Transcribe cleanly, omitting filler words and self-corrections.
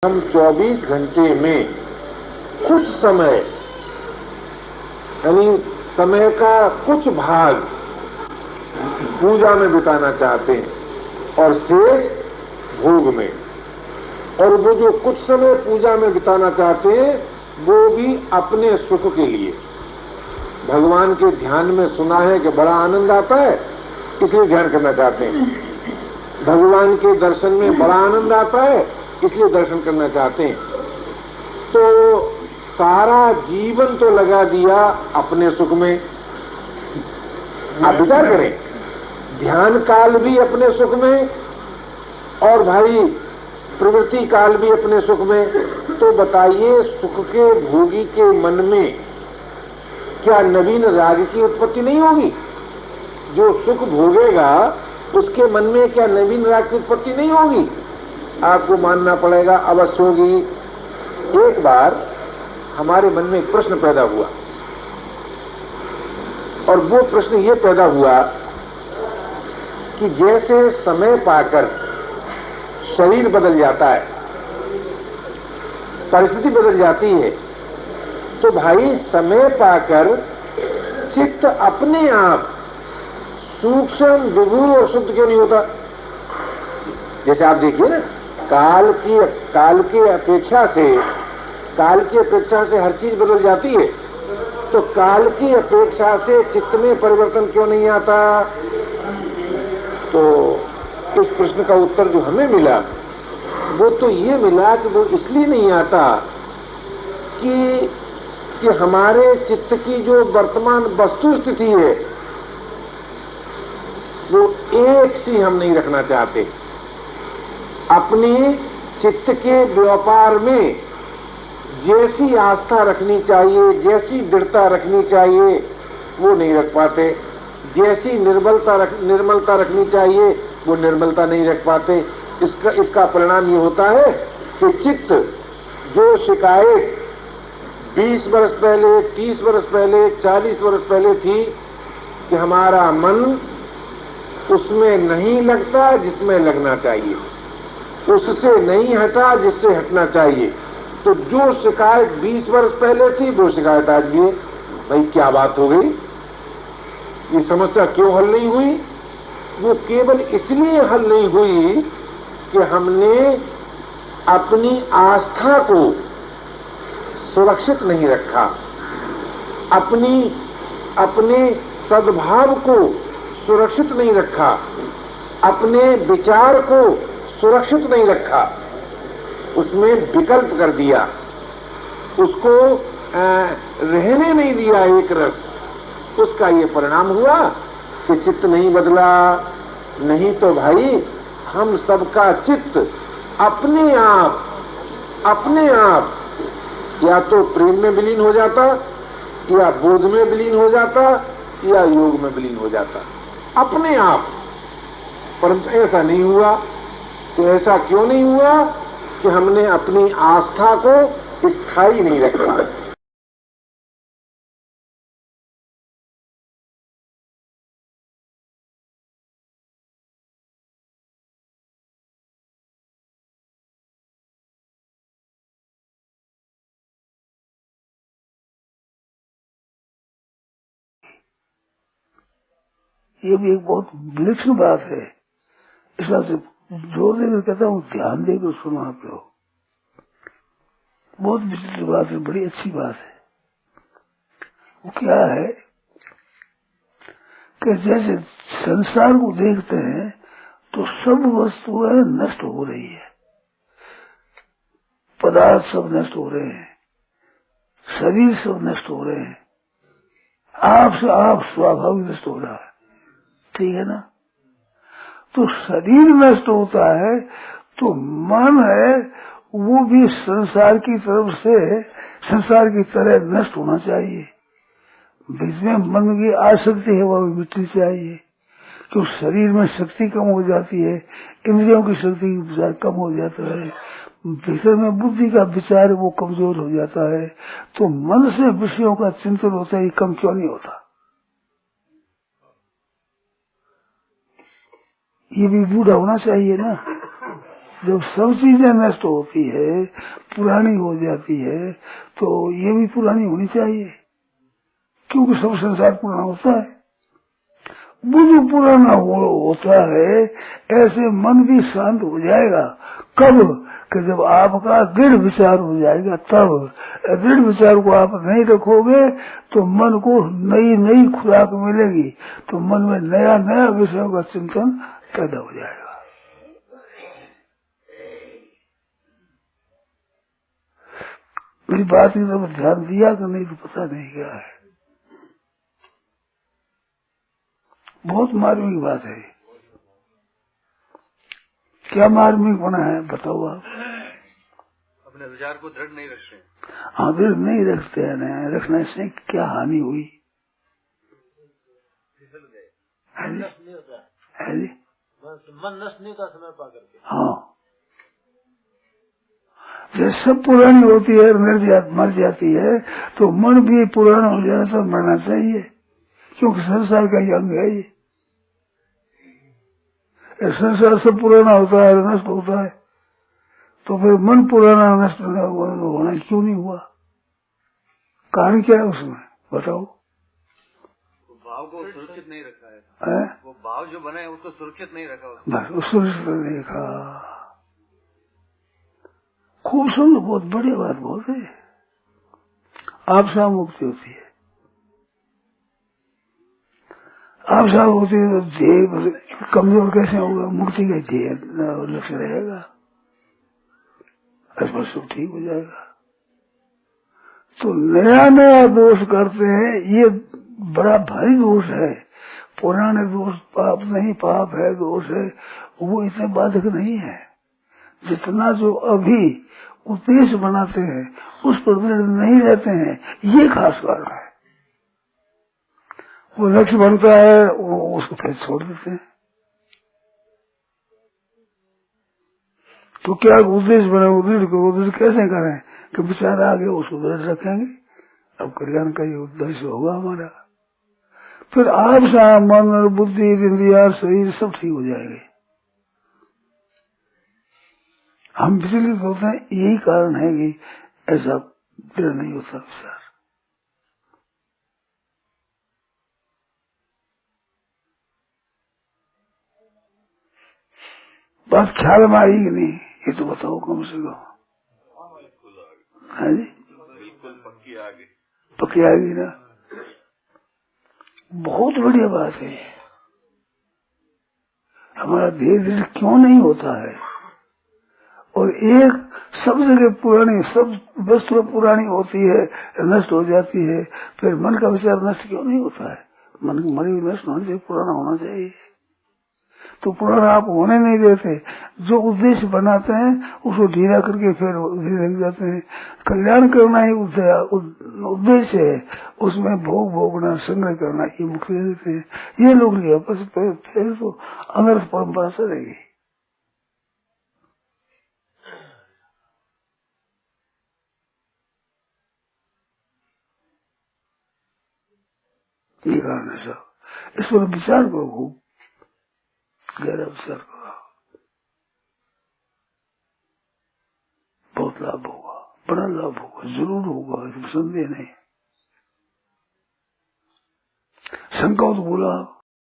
हम 24 घंटे में कुछ समय यानी समय का कुछ भाग पूजा में बिताना चाहते हैं और शेष भोग में। और वो जो कुछ समय पूजा में बिताना चाहते हैं वो भी अपने सुख के लिए। भगवान के ध्यान में सुना है कि बड़ा आनंद आता है, इसलिए ध्यान करना चाहते हैं। भगवान के दर्शन में बड़ा आनंद आता है, इसलिए दर्शन करना चाहते हैं। तो सारा जीवन तो लगा दिया अपने सुख में। आप विचार करें, ध्यान काल भी अपने सुख में और भाई प्रवृत्ति काल भी अपने सुख में। तो बताइए, सुख के भोगी के मन में क्या नवीन राग की उत्पत्ति नहीं होगी? जो सुख भोगेगा उसके मन में क्या नवीन राग की उत्पत्ति नहीं होगी? आपको मानना पड़ेगा, अवश्य होगी। एक बार हमारे मन में एक प्रश्न पैदा हुआ और वो प्रश्न ये पैदा हुआ कि जैसे समय पाकर शरीर बदल जाता है, परिस्थिति बदल जाती है, तो भाई समय पाकर चित्त अपने आप सूक्ष्म, विभुर और शुद्ध क्यों नहीं होता? जैसे आप देखिए ना, काल की अपेक्षा से हर चीज बदल जाती है, तो काल की अपेक्षा से चित्त में परिवर्तन क्यों नहीं आता? तो इस प्रश्न का उत्तर जो हमें मिला वो तो ये मिला कि वो इसलिए नहीं आता कि हमारे चित्त की जो वर्तमान वस्तु स्थिति है वो एक सी हम नहीं रखना चाहते। अपनी चित्त के व्यापार में जैसी आस्था रखनी चाहिए, जैसी दृढ़ता रखनी चाहिए, वो नहीं रख पाते। जैसी निर्मलता रखनी चाहिए, वो निर्मलता नहीं रख पाते। इसका परिणाम ये होता है कि चित्त जो शिकायत 20 वर्ष पहले, 30 वर्ष पहले, 40 वर्ष पहले थी कि हमारा मन उसमें नहीं लगता जिसमें लगना चाहिए, उससे नहीं हटा जिससे हटना चाहिए, तो जो शिकायत 20 वर्ष पहले थी वो शिकायत आज भी है। भाई क्या बात हो गई? ये समस्या क्यों हल नहीं हुई? वो केवल इसलिए हल नहीं हुई कि हमने अपनी आस्था को सुरक्षित नहीं रखा, अपने सद्भाव को सुरक्षित नहीं रखा, अपने विचार को सुरक्षित नहीं रखा, उसमें विकल्प कर दिया, उसको रहने नहीं दिया एक रस। उसका ये परिणाम हुआ कि चित्त नहीं बदला। नहीं तो भाई हम सबका चित्त अपने आप या तो प्रेम में विलीन हो जाता, या बोध में विलीन हो जाता, या योग में विलीन हो जाता, अपने आप। परंतु ऐसा नहीं हुआ। तो ऐसा क्यों नहीं हुआ? कि हमने अपनी आस्था को स्थायी नहीं रखा। ये भी एक बहुत विलक्षण बात है। इस बात से जोर देकर कहता हूँ, ध्यान देकर सुनो आप लोग। बहुत विचित्र बात है, बड़ी अच्छी बात है। वो क्या है कि जैसे संसार को देखते हैं तो सब वस्तुएं नष्ट हो रही है, पदार्थ सब नष्ट हो रहे हैं, शरीर सब नष्ट हो रहे हैं, आप से आप स्वाभाविक नष्ट हो रहा है, ठीक है ना? तो शरीर नष्ट होता है तो मन है वो भी संसार की तरफ से संसार की तरह नष्ट होना चाहिए। बीच में मन की आसक्ति है वो भी मिटनी चाहिए, क्यों शरीर में शक्ति कम हो जाती है, इंद्रियों की शक्ति विचार कम हो जाता है, भीतर में बुद्धि का विचार वो कमजोर हो जाता है। तो मन से विषयों का चिंतन होता है, ये कम क्यों नहीं होता? ये भी बूढ़ा होना चाहिए ना। जब सब चीजें नष्ट होती है, पुरानी हो जाती है, तो ये भी पुरानी होनी चाहिए, क्योंकि सब संसार पुराना होता है। वो जो पुराना होता है, ऐसे मन भी शांत हो जाएगा। कब? कि जब आपका दृढ़ विचार हो जाएगा, तब। दृढ़ विचार को आप नहीं रखोगे तो मन को नई नई खुराक मिलेगी, तो मन में नया नया विषयों का चिंतन पैदा हो जाएगा। मेरी बात की तरफ ध्यान दिया कि नहीं तो पता नहीं क्या है। बहुत मार्मिक बात है। क्या मार्मिक बना है बताओ आप? अपने विचार को दृढ़ नहीं रखते। हाँ, दृढ़ नहीं रखते हैं न, रखने से क्या हानि हुई? मन नष्ट नहीं होता समय पा करके। हाँ, जब सब पुरानी होती है, मर जाती है, तो मन भी पुराना हो जाना सब मरना चाहिए, क्योंकि संसार का ही अंग है ये। संसार सब पुराना होता है, नष्ट होता है, तो फिर मन पुराना नष्ट होना क्यों नहीं हुआ? कारण क्या है उसमें बताओ? भाव को सुरक्षित नहीं रखा है? वो भाव जो बना है उसको सुरक्षित नहीं रखा। बस सुरक्षित नहीं रखा। खूब सुनो, बहुत बड़ी बात बहुत है। आपसा मुक्ति होती है, आपसा होती है तो ध्येय कमजोर कैसे होगा? मुक्ति का ध्येय लक्ष्य रहेगा, ऐसा सब ठीक हो जाएगा। तो नया नया दोष करते हैं, ये बड़ा भारी दोष है। पुराने दोष पाप नहीं, पाप है, दोष है, वो इतने बाधक नहीं है जितना जो अभी उद्देश्य बनाते हैं उस पर दृढ़ नहीं रहते हैं, ये खास कारण है। वो लक्ष्य बनता है, वो उसको फिर छोड़ देते हैं। तो क्या उद्देश्य बने, उद्देश्य कैसे करें कि विचार आगे उसको दृढ़ रखेंगे, अब कल्याण का ये उद्देश्य होगा हमारा। फिर आप सा मन और बुद्धि, इंद्रिया, शरीर सब ठीक हो जाएंगे। हम विचलित होते हैं, यही कारण है कि ऐसा दृढ़ नहीं होता विचार। बस ख्याल में आई कि नहीं ये तो बताओ कम से कम। है जी, बिल्कुल पक्की आ गई। पक्की आ गई ना, बहुत बढ़िया बात है। हमारा धीरे धीरे क्यों नहीं होता है? और एक सब जगह पुरानी, सब वस्तुएं पुरानी होती है, नष्ट हो जाती है, फिर मन का विचार नष्ट क्यों नहीं होता है? मन की मरी नष्ट होना चाहिए, पुराना होना चाहिए। तो पुराना आप होने नहीं देते, जो उद्देश्य बनाते हैं उसको ढीला करके फिर धीरे लग जाते हैं। कल्याण करना ही उद्देश्य है, उसमें भोग भोगना, संग्रह करना ये मुख्य देते हैं। ये लोग नहीं, आपस फिर तो अनर्थ परंपरा चलेगी। ये कारण है सब। इस पर विचार करो, खूब गहरा विचार करो, बहुत लाभ होगा, बड़ा लाभ होगा, जरूर होगा, इसमें संदेह नहीं। शंका तो बोला